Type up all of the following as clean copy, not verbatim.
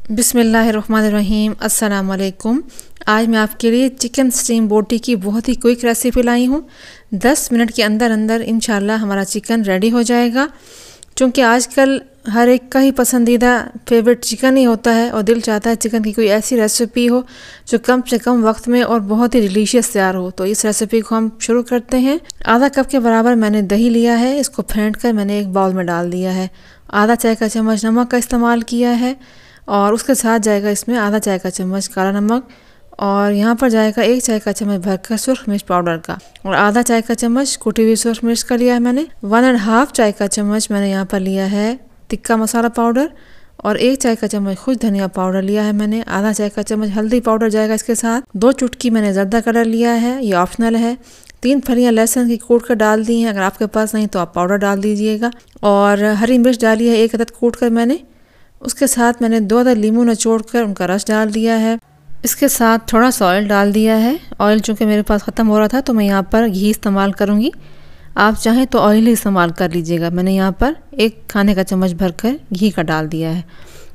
बिस्मिल्लाहिर्रहमानिर्रहीम। अस्सलाम वालेकुम। आज मैं आपके लिए चिकन स्टीम बोटी की बहुत ही क्विक रेसिपी लाई हूँ। 10 मिनट के अंदर अंदर इंशाल्लाह हमारा चिकन रेडी हो जाएगा। क्योंकि आजकल हर एक का ही पसंदीदा फेवरेट चिकन ही होता है और दिल चाहता है चिकन की कोई ऐसी रेसिपी हो जो कम से कम वक्त में और बहुत ही डिलीशियस तैयार हो। तो इस रेसिपी को हम शुरू करते हैं। आधा कप के बराबर मैंने दही लिया है, इसको फेंट कर मैंने एक बाउल में डाल दिया है। आधा चाय का चम्मच नमक का इस्तेमाल किया है और उसके साथ जाएगा इसमें आधा चाय का चम्मच काला नमक और यहाँ पर जाएगा 1 चाय का चम्मच भरकर सुर्ख मिर्च पाउडर का और आधा चाय का चम्मच कुटी हुई सुर्ख मिर्च का लिया है मैंने। 1.5 चाय का चम्मच मैंने यहाँ पर लिया है तिक्का मसाला पाउडर और 1 चाय का चम्मच खुश धनिया पाउडर लिया है मैंने। आधा चाय का चम्मच हल्दी पाउडर जाएगा इसके साथ। 2 चुटकी मैंने जर्दा कलर लिया है, ये ऑप्शनल है। 3 फलियां लहसुन की कूट कर डाल दी हैं, अगर आपके पास नहीं तो आप पाउडर डाल दीजिएगा। और हरी मिर्च डाली है 1 अदद कूट कर मैंने। उसके साथ मैंने 2 अदद लीमू निचोड़ कर उनका रस डाल दिया है। इसके साथ थोड़ा सा ऑयल डाल दिया है। ऑयल चूँकि मेरे पास ख़त्म हो रहा था तो मैं यहाँ पर घी इस्तेमाल करूँगी। आप चाहें तो ऑयल ही इस्तेमाल कर लीजिएगा। मैंने यहाँ पर 1 खाने का चम्मच भरकर घी का डाल दिया है।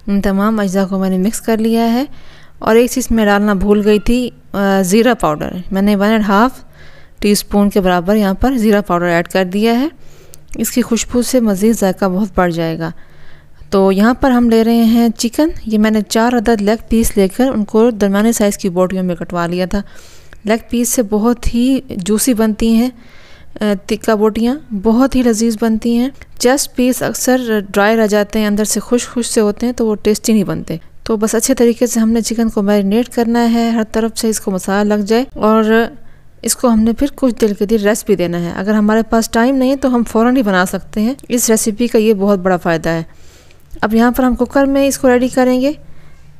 इन तमाम अज्जा को मैंने मिक्स कर लिया है। और एक चीज़ मैं डालना भूल गई थी, ज़ीरा पाउडर। मैंने 1.5 टीस्पून के बराबर यहाँ पर ज़ीरा पाउडर ऐड कर दिया है। इसकी खुशबू से मज़ीद जायका बहुत बढ़ जाएगा। तो यहाँ पर हम ले रहे हैं चिकन। ये मैंने 4 अदद लेग पीस लेकर उनको दरमियाने साइज़ की बोटियों में कटवा लिया था। लेग पीस से बहुत ही जूसी बनती हैं तिक्का बोटियाँ, बहुत ही लजीज बनती हैं। चेस्ट पीस अक्सर ड्राई रह जाते हैं, अंदर से खुश से होते हैं तो वो टेस्टी नहीं बनते। तो बस अच्छे तरीके से हमने चिकन को मैरिनेट करना है, हर तरफ से इसको मसाला लग जाए और इसको हमने फिर कुछ देर के लिए रेस्ट भी देना है। अगर हमारे पास टाइम नहीं है तो हम फ़ौरन ही बना सकते हैं। इस रेसिपी का ये बहुत बड़ा फ़ायदा है। अब यहाँ पर हम कुकर में इसको रेडी करेंगे।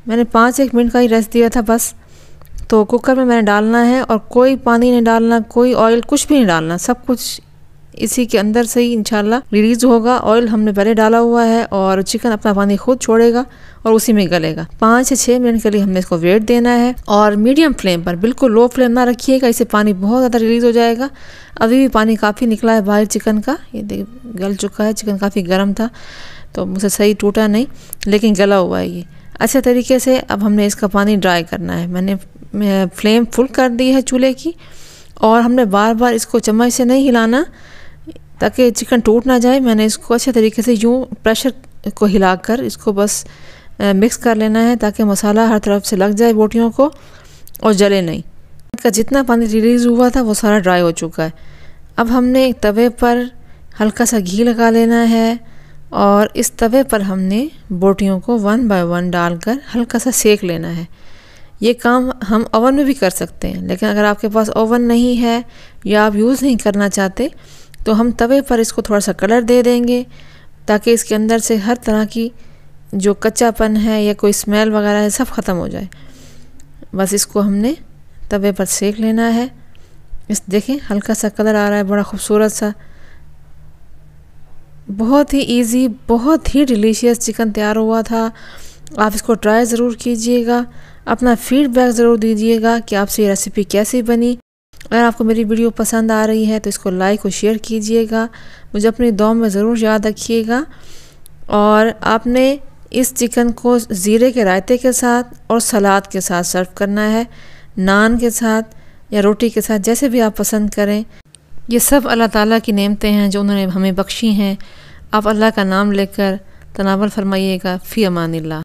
मैंने 5-1 मिनट का ही रेस्ट दिया था बस। तो कुकर में मैंने डालना है और कोई पानी नहीं डालना, कोई ऑयल, कुछ भी नहीं डालना। सब कुछ इसी के अंदर से ही इंशाल्लाह रिलीज़ होगा। ऑयल हमने पहले डाला हुआ है और चिकन अपना पानी खुद छोड़ेगा और उसी में गलेगा। 5 से 6 मिनट के लिए हमने इसको वेट देना है और मीडियम फ्लेम पर, बिल्कुल लो फ्लेम ना रखिएगा, इससे पानी बहुत ज़्यादा रिलीज़ हो जाएगा। अभी भी पानी काफ़ी निकला है बाहर चिकन का, ये गल चुका है। चिकन काफ़ी गर्म था तो मुझसे सही टूटा नहीं, लेकिन गला हुआ है ये अच्छे तरीके से। अब हमने इसका पानी ड्राई करना है। मैंने फ्लेम फुल कर दी है चूल्हे की और हमने बार बार इसको चम्मच से नहीं हिलाना ताकि चिकन टूट ना जाए। मैंने इसको अच्छे तरीके से यूँ प्रेशर को हिलाकर इसको बस मिक्स कर लेना है ताकि मसाला हर तरफ से लग जाए बोटियों को और जले नहीं। इसका जितना पानी रिलीज़ हुआ था वो सारा ड्राई हो चुका है। अब हमने एक तवे पर हल्का सा घी लगा लेना है और इस तवे पर हमने बोटियों को 1 बाय 1 डालकर हल्का सा सेक लेना है। ये काम हम ओवन में भी कर सकते हैं, लेकिन अगर आपके पास ओवन नहीं है या आप यूज़ नहीं करना चाहते तो हम तवे पर इसको थोड़ा सा कलर दे देंगे ताकि इसके अंदर से हर तरह की जो कच्चापन है या कोई स्मेल वगैरह है सब ख़त्म हो जाए। बस इसको हमने तवे पर सेक लेना है। इस देखें हल्का सा कलर आ रहा है, बड़ा खूबसूरत सा। बहुत ही इजी, बहुत ही डिलीशियस चिकन तैयार हुआ था। आप इसको ट्राई ज़रूर कीजिएगा, अपना फीडबैक ज़रूर दीजिएगा कि आपसे ये रेसिपी कैसी बनी। अगर आपको मेरी वीडियो पसंद आ रही है तो इसको लाइक और शेयर कीजिएगा। मुझे अपनी दुआ में ज़रूर याद रखिएगा। और आपने इस चिकन को ज़ीरे के रायते के साथ और सलाद के साथ सर्व करना है, नान के साथ या रोटी के साथ, जैसे भी आप पसंद करें। ये सब अल्लाह ताला की नेमतें हैं जो उन्होंने हमें बख्शी हैं। आप अल्लाह का नाम लेकर तनावल फरमाइएगा। फ़ी अमानिल्लाह।